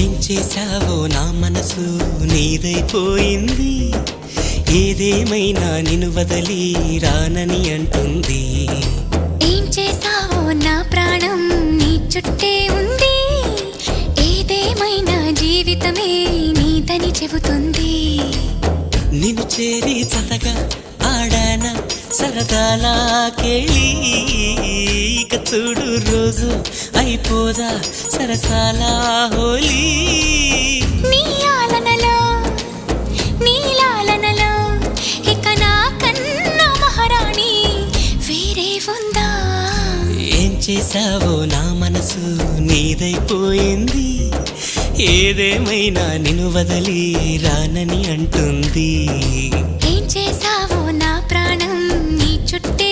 ఏం చేశావో నా మనసు నీదైపోయింది, ఏదేమైనా నిన్ను వదలి రానని అంటుంది. ఏం చేశావో నా ప్రాణం నీ చుట్టే ఉంది, ఏదేమైనా జీవితమే నీదని చెబుతుంది. నిన్ను చేరి చతగా ఆడాన సరదాలా కేళి, ఇక చూడు రోజు అయిపోదా సరసాలా హోలీ. నీ ఆలనలో నీ లాలనలో ఇక నా కన్నా మహారాణి వేరే ఉందా? ఏం చేశావో నా మనసు నీదైపోయింది, ఏదేమైనా నిన్ను వదలి రానని అంటుంది. ఏం చేశావో నా ప్రాణం నీ చుట్టే